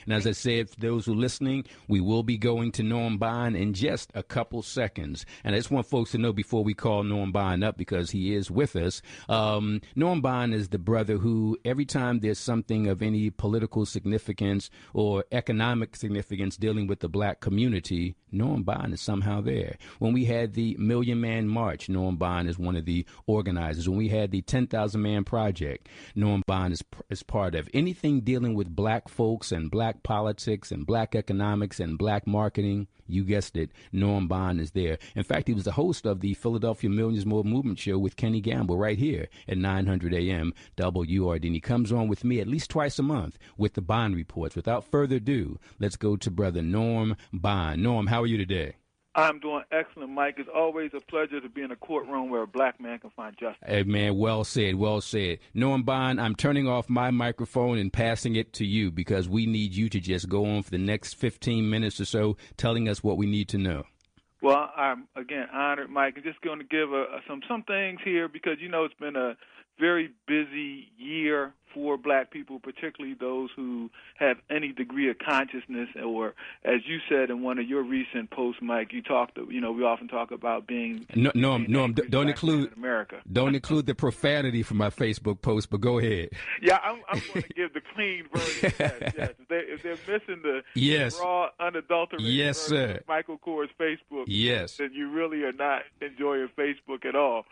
And as I said, for those who are listening, we will be going to Norm Bond in just a couple seconds. And I just want folks to know before we call Norm Bond up, because he is with us, Norm Bond is the brother who, every time there's something of any political significance or economic significance dealing with the black community, Norm Bond is somehow there. When we had the Million Man March, Norm Bond is one of the organizers. When we had the 10,000 Man Project, Norm Bond is part of. Anything dealing with black folks and black politics and black economics and black marketing, you guessed it, Norm Bond is there. In fact, he was the host of the Philadelphia Millions More Movement Show with Kenny Gamble right here at 900 a.m. WRD. And he comes on with me at least twice a month with the Bond Reports. Without further ado, let's go to Brother Norm Bond. Norm, how are you today? I'm doing excellent, Mike. It's always a pleasure to be in a courtroom where a black man can find justice. Hey, man, well said, well said. Norm Bond, I'm turning off my microphone and passing it to you because we need you to just go on for the next 15 minutes or so telling us what we need to know. Well, I'm, again, honored, Mike. I'm just going to give some things here because, you know, it's been a very busy year for black people, particularly those who have any degree of consciousness, or as you said in one of your recent posts, Mike, you talked, you know, we often talk about being Norm, don't include America. Don't include the profanity from my Facebook post, but go ahead. Yeah, I'm going to give the clean version. Yes. If they're missing the raw, unadulterated version of Michael Coard's Facebook, then you really are not enjoying Facebook at all.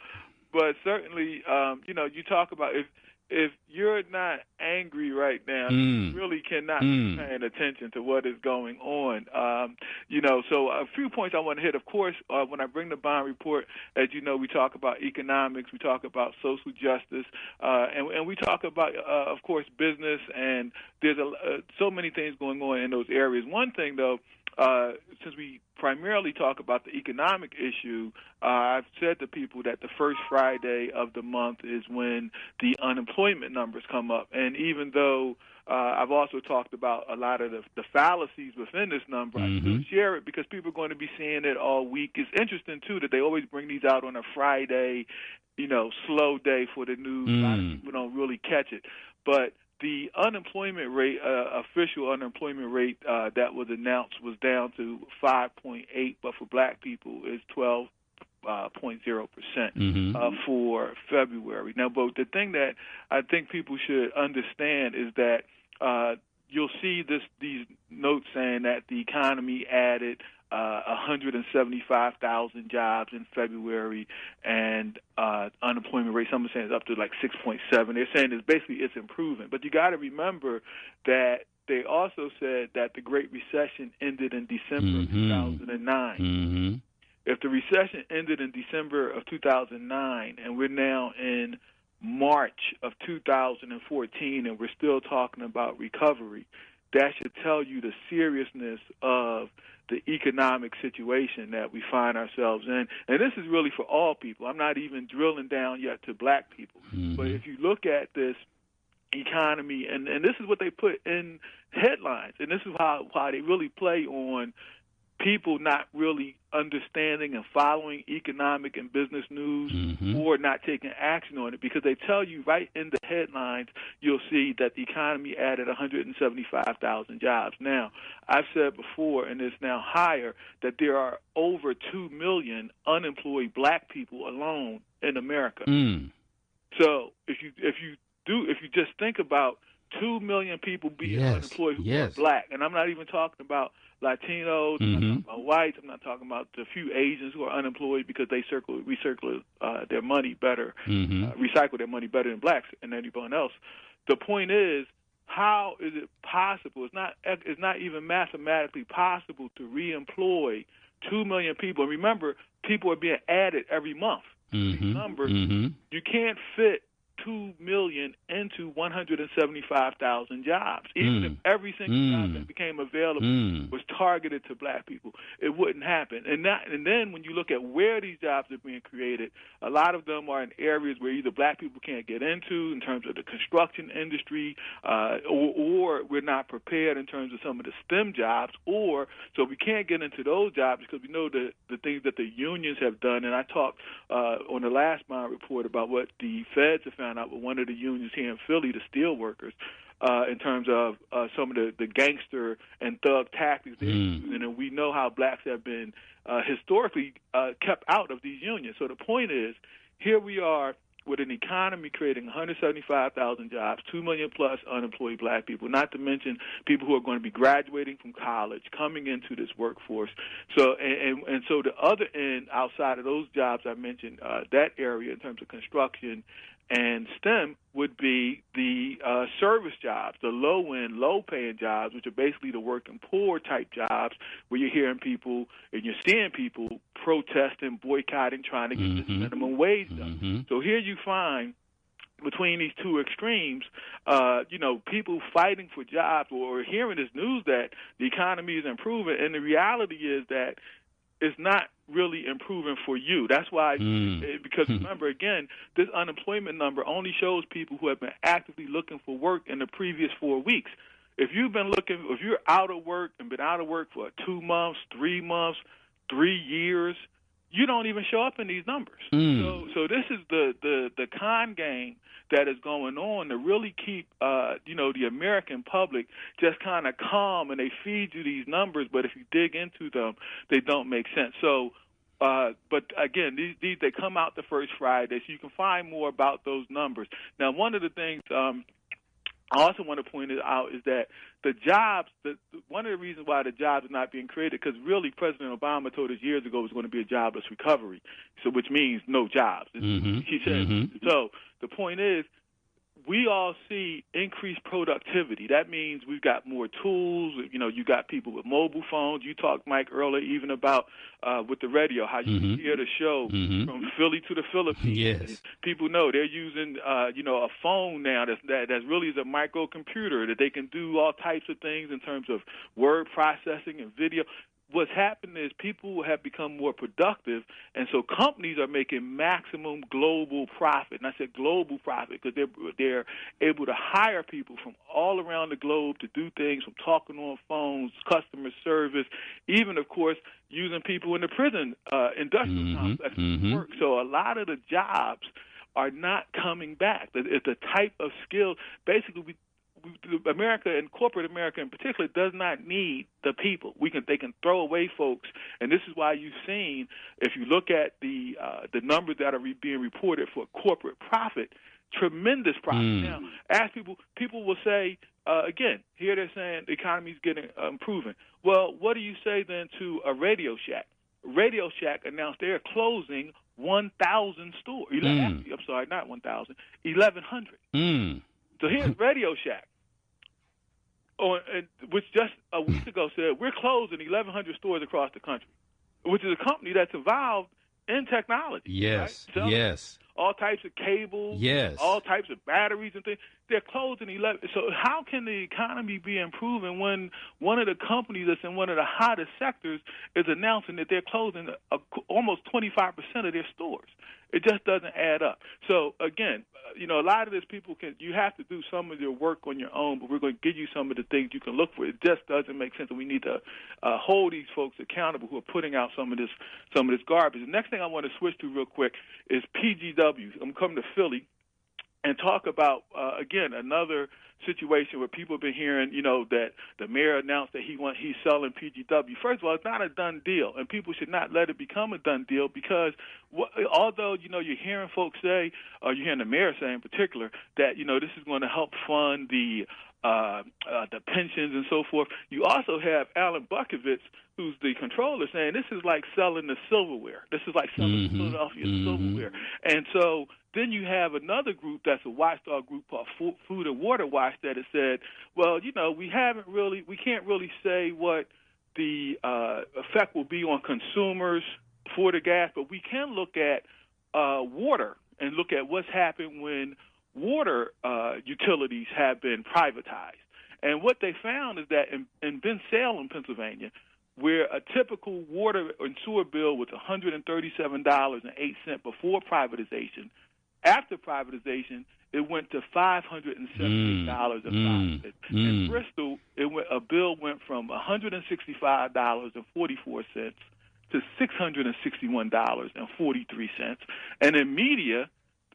But certainly, you know, you talk about if you're not angry right now, you really cannot be paying attention to what is going on. You know, so a few points I want to hit. Of course, when I bring the Bond Report, as you know, we talk about economics, we talk about social justice, and we talk about, of course, business, and there's so many things going on in those areas. One thing, though, since we primarily talk about the economic issue, I've said to people that the first Friday of the month is when the unemployment numbers come up. And even though I've also talked about a lot of the fallacies within this number, I still share it because people are going to be seeing it all week. It's interesting, too, that they always bring these out on a Friday, you know, slow day for the news. A lot of people don't really catch it. But the unemployment rate, official unemployment rate that was announced was down to 5.8, but for black people is 12.0% for February. Now, but the thing that I think people should understand is that you'll see these notes saying that the economy added 175,000 jobs in February, and unemployment rate, some are saying, is up to like 6.7. They're saying it's improving. But you got to remember that they also said that the Great Recession ended in December of 2009. If the recession ended in December of 2009, and we're now in March of 2014, and we're still talking about recovery, that should tell you the seriousness of the economic situation that we find ourselves in. And this is really for all people. I'm not even drilling down yet to black people. But if you look at this economy, and this is what they put in headlines, and this is how they really play on people not really understanding and following economic and business news or not taking action on it, because they tell you right in the headlines, you'll see that the economy added 175,000 jobs. Now, I've said before, and it's now higher, that there are over 2 million unemployed black people alone in America. So if you just think about 2 million people being unemployed who are black, and I'm not even talking about Latinos, I'm not talking about whites, I'm not talking about the few Asians who are unemployed because they recycle their money better, recycle their money better than blacks and anyone else. The point is, how is it possible? It's not even mathematically possible to reemploy 2 million people. And remember, people are being added every month. These numbers, you can't fit 2 million into 175,000 jobs. Even if every single job that became available was targeted to black people, it wouldn't happen. And then when you look at where these jobs are being created, a lot of them are in areas where either black people can't get into in terms of the construction industry, or we're not prepared in terms of some of the STEM jobs, or so we can't get into those jobs because we know the things that the unions have done. And I talked on the last Bond Report about what the feds have found out with one of the unions here in Philly, the steel workers. in terms of some of the gangster and thug tactics they're using, and we know how blacks have been historically kept out of these unions. So the point is, here we are with an economy creating 175,000 jobs, 2 million plus unemployed black people, not to mention people who are going to be graduating from college, coming into this workforce. So and so the other end, outside of those jobs I mentioned, that area in terms of construction and STEM would be the service jobs, the low-end, low-paying jobs, which are basically the working poor type jobs where you're hearing people and you're seeing people protesting, boycotting, trying to get this minimum wage done. So here you find between these two extremes, people fighting for jobs or hearing this news that the economy is improving, and the reality is that it's not really improving for you. That's why, because remember, again, this unemployment number only shows people who have been actively looking for work in the previous 4 weeks. If you're out of work and been out of work for 2 months, 3 months, 3 years, you don't even show up in these numbers. So this is the con game that is going on to really keep the American public just kind of calm, and they feed you these numbers, but if you dig into them, they don't make sense. So but again, these they come out the first Friday, so you can find more about those numbers. Now, one of the things I also want to point out is that the jobs, one of the reasons why the jobs are not being created, because really President Obama told us years ago it was going to be a jobless recovery, so which means no jobs. He said. So the point is, we all see increased productivity. That means we've got more tools. You got people with mobile phones. You talked, Mike, earlier even about with the radio, how you can hear the show from Philly to the Philippines. Yes. People know they're using, a phone now that's really is a microcomputer that they can do all types of things in terms of word processing and video. What's happened is people have become more productive, and so companies are making maximum global profit. And I said global profit because they're able to hire people from all around the globe to do things, from talking on phones, customer service, even, of course, using people in the prison industrial complex to work. So a lot of the jobs are not coming back. It's the type of skill, basically, America and corporate America in particular does not need the people. They can throw away folks, and this is why you've seen, if you look at the numbers that are being reported for corporate profit, tremendous profit. Now, ask people will say again. Here they're saying the economy's getting improving. Well, what do you say then to a Radio Shack? Radio Shack announced they're closing 1,000 stores. I'm sorry, not 1,000, 1,100. So here's Radio Shack, which just a week ago said we're closing 1,100 stores across the country, which is a company that's involved in technology. Yes, right? yes. All types of cables, yes, all types of batteries and things. They're closing 11. So how can the economy be improving when one of the companies that's in one of the hottest sectors is announcing that they're closing almost 25% of their stores? It just doesn't add up. So again, a lot of this you have to do some of your work on your own, but we're going to give you some of the things you can look for. It just doesn't make sense, and we need to hold these folks accountable who are putting out some of this garbage. The next thing I want to switch to real quick is PGW. I'm coming to Philly and talk about, again, another situation where people have been hearing, that the mayor announced that he's selling PGW. First of all, it's not a done deal, and people should not let it become a done deal because although, you're hearing folks say, or you're hearing the mayor say in particular, that, this is going to help fund the pensions and so forth, you also have Alan Bukovitz, who's the controller, saying this is like selling the silverware. This is like selling Philadelphia silverware. And so then you have another group that's a watchdog group called Food and Water Watch that has said, well, we can't really say what the effect will be on consumers for the gas, but we can look at water and look at what's happened when water utilities have been privatized. And what they found is that in Bensalem, Pennsylvania, where a typical water and sewer bill was $137.08 before privatization, after privatization, it went to $578.05. In Bristol, a bill went from $165.44 to $661.43. And in Media,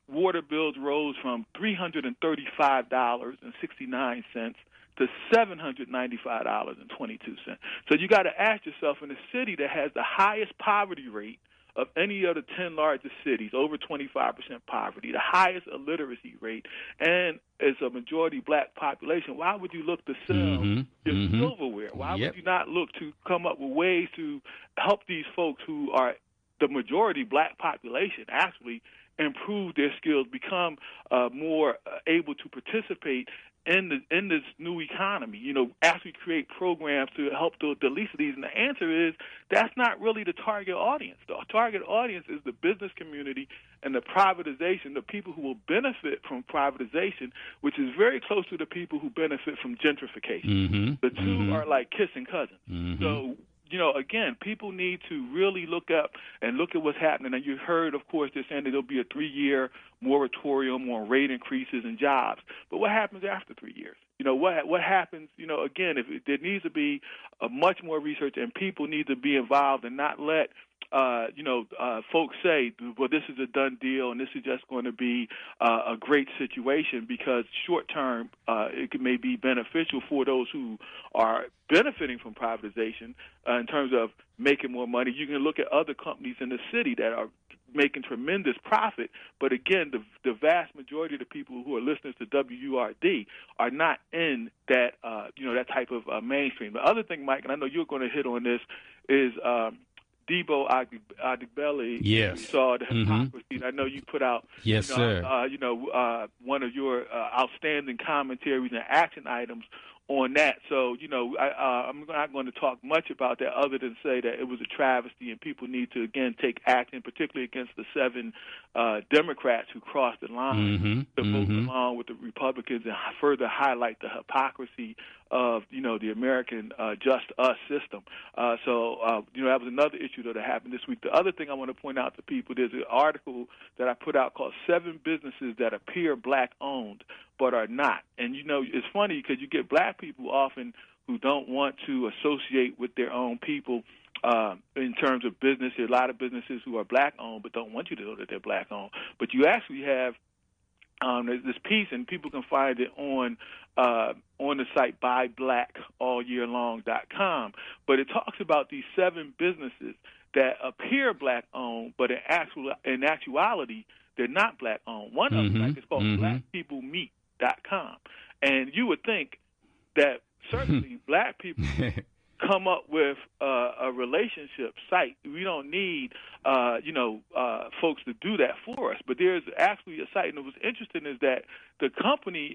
water bills rose from $335.69 to $795.22. So you got to ask yourself, in a city that has the highest poverty rate of any of the 10 largest cities, over 25% poverty, the highest illiteracy rate, and it's a majority black population, why would you look to sell your silverware? Why would you not look to come up with ways to help these folks who are the majority black population actually improve their skills, become more able to participate in this new economy, actually create programs to help the least of these? And the answer is that's not really the target audience. The target audience is the business community and the privatization, the people who will benefit from privatization, which is very close to the people who benefit from gentrification. The two are like kissing cousins. So, again, people need to really look up and look at what's happening. And you heard, of course, they're saying that there'll be a 3-year moratorium on rate increases in jobs. But what happens after 3 years? What happens, again, if there needs to be much more research, and people need to be involved and not let folks say, well, this is a done deal and this is just going to be a great situation, because short term it may be beneficial for those who are benefiting from privatization in terms of making more money. You can look at other companies in the city that are making tremendous profit, but again, the vast majority of the people who are listeners to WURD are not in that that type of mainstream. The other thing, Mike, and I know you're going to hit on this, is Debo Adigbele. Yes. You saw the hypocrisy. I know you put out sir. One of your outstanding commentaries and action items on that. So, I'm not going to talk much about that other than say that it was a travesty, and people need to, again, take action, particularly against the 7 Democrats who crossed the line to vote along with the Republicans, and further highlight the hypocrisy of, the American just us system. So that was another issue that happened this week. The other thing I want to point out to people, there's an article that I put out called 7 Businesses That Appear Black-Owned But Are Not. And, it's funny because you get black people often who don't want to associate with their own people in terms of business. There are a lot of businesses who are black-owned but don't want you to know that they're black-owned. But you actually have there's this piece, and people can find it on the site buyblackallyearlong.com. But it talks about these 7 businesses that appear black-owned, but in actuality, they're not black-owned. One of them, is called blackpeoplemeet.com. And you would think that certainly black people come up with a relationship site. We don't need, folks to do that for us. But there's actually a site, and what's interesting is that the company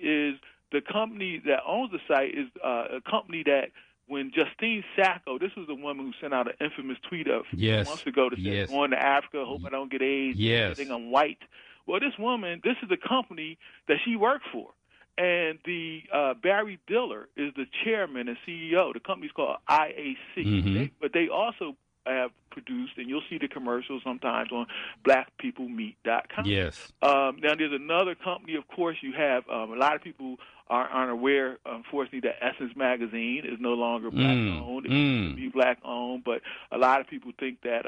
that owns the site is a company that, when Justine Sacco, this was the woman who sent out an infamous tweet of months ago that said, going to Africa, hope I don't get AIDS, I think I'm white. Well, this woman, this is the company that she worked for. And the Barry Diller is the chairman and CEO. The company's called IAC. But they also have produced, and you'll see the commercials sometimes on blackpeoplemeet.com. Yes. Now, there's another company, of course, you have a lot of people aren't aware, unfortunately, that Essence Magazine is no longer black-owned. It used to be black-owned, but a lot of people think that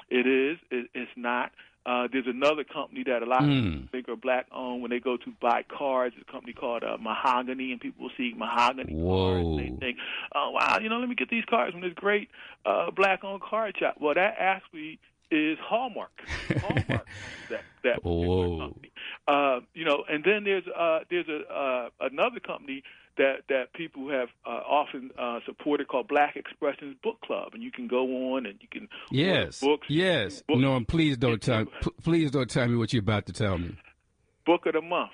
it is. It's not. There's another company that a lot of people think are black-owned when they go to buy cars. It's a company called Mahogany, and people will see Mahogany cars, and they think, oh, wow, let me get these cars from this great black-owned car shop. Well, that actually is Hallmark. Hallmark that particular company. And then there's another company that people have often supported called Black Expressions Book Club, and you can go on and you can order books. Yes. Norm, please don't tell me what you're about to tell me. Book of the Month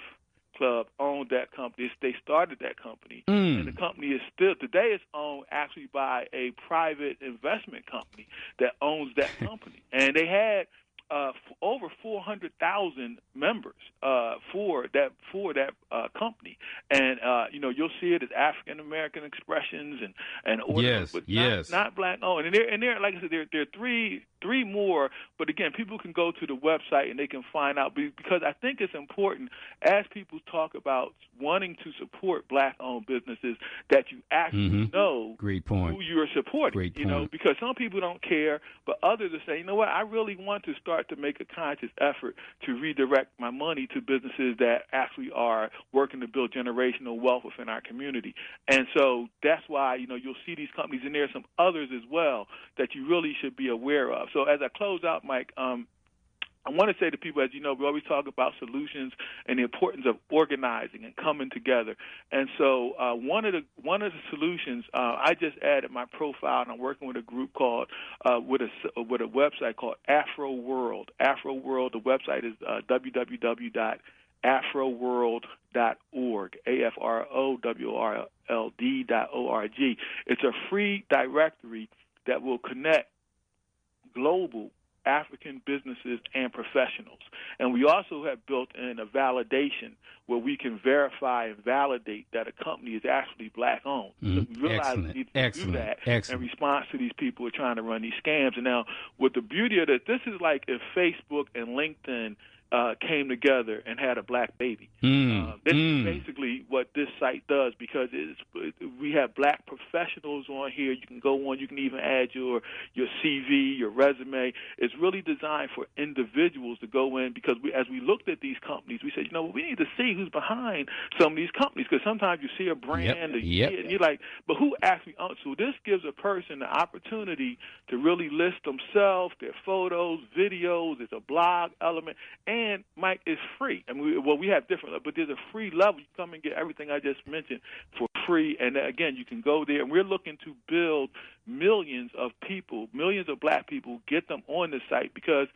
Club owned that company. They started that company, and the company is still today. It's owned actually by a private investment company that owns that company, and they had over 400,000 members for that company, and you'll see it as African American Expressions and orders, but not black owned. And they're like I said, there are three more. But again, people can go to the website and they can find out, because I think it's important as people talk about wanting to support black owned businesses that you actually know who you're supporting. Because some people don't care, but others are saying, I really want to start start to make a conscious effort to redirect my money to businesses that actually are working to build generational wealth within our community. And so that's why, you'll see these companies, and there are some others as well that you really should be aware of. So as I close out, Mike, I want to say to people, as you know, we always talk about solutions and the importance of organizing and coming together. And so one of the solutions, I just added my profile, and I'm working with a group called with a website called Afro World. Afro World. The website is www.afroworld.org. AFROWRLD.org. It's a free directory that will connect global African businesses and professionals. And we also have built in a validation where we can verify and validate that a company is actually black-owned. So we realize we need to do that in response to these people who are trying to run these scams. And now, with the beauty of this is like if Facebook and LinkedIn came together and had a black baby. This is basically what this site does, because we have black professionals on here. You can go on, you can even add your CV, your resume. It's really designed for individuals to go in, because as we looked at these companies, we said, we need to see who's behind some of these companies, because sometimes you see a brand and you're like, but who actually owns? So this gives a person the opportunity to really list themselves, their photos, videos. It's a blog element. And, Mike, it's free. I mean, we have different, but there's a free level. You come and get everything I just mentioned for free. And, again, you can go there. And we're looking to build millions of people, millions of black people, get them on the site, because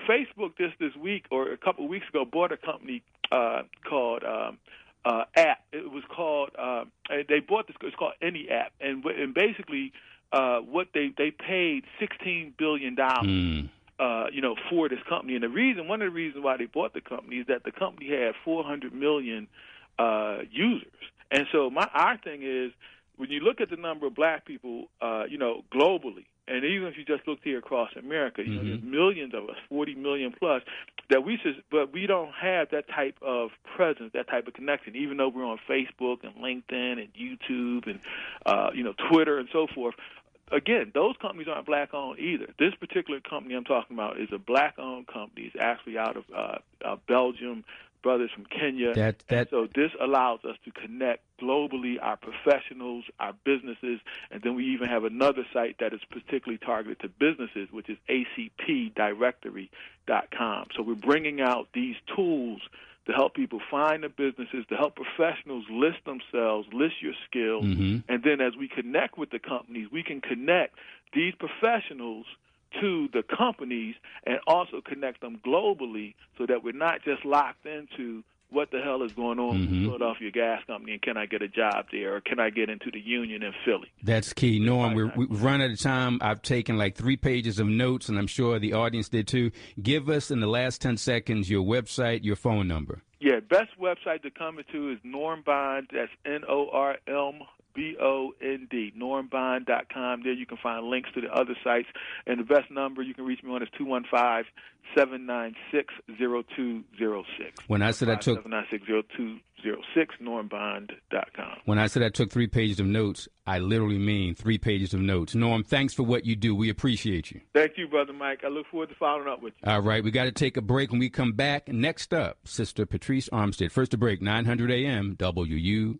Facebook this week or a couple of weeks ago bought a company called App. It was called they bought this. It's called Any App. And basically what they paid $16 billion for this company. And one of the reasons why they bought the company is that the company had 400 million users. And so our thing is, when you look at the number of black people, globally, and even if you just look here across America, there's millions of us, 40 million plus, but we don't have that type of presence, that type of connection, even though we're on Facebook and LinkedIn and YouTube and, Twitter and so forth. Again, those companies aren't black-owned either. This particular company I'm talking about is a black-owned company. It's actually out of Belgium, brothers from Kenya. So this allows us to connect globally our professionals, our businesses, and then we even have another site that is particularly targeted to businesses, which is acpdirectory.com. So we're bringing out these tools to help people find the businesses, to help professionals list themselves, list your skills, and then as we connect with the companies, we can connect these professionals to the companies and also connect them globally, so that we're not just locked into what the hell is going on with Philadelphia Gas Company, and can I get a job there, or can I get into the union in Philly? That's key. Norm, we've run out of time. I've taken like 3 pages of notes, and I'm sure the audience did too. Give us, in the last 10 seconds, your website, your phone number. Yeah, best website to come to is NormBond. That's NormBond, normbond.com. There you can find links to the other sites. And the best number you can reach me on is 215-796-0206. When I said I took 796-0206, normbond.com. When I said I took 3 pages of notes, I literally mean 3 pages of notes. Norm, thanks for what you do. We appreciate you. Thank you, Brother Mike. I look forward to following up with you. All right, we got to take a break. When we come back, next up, Sister Patrice Armstead. First to break, 900 AM, WURD.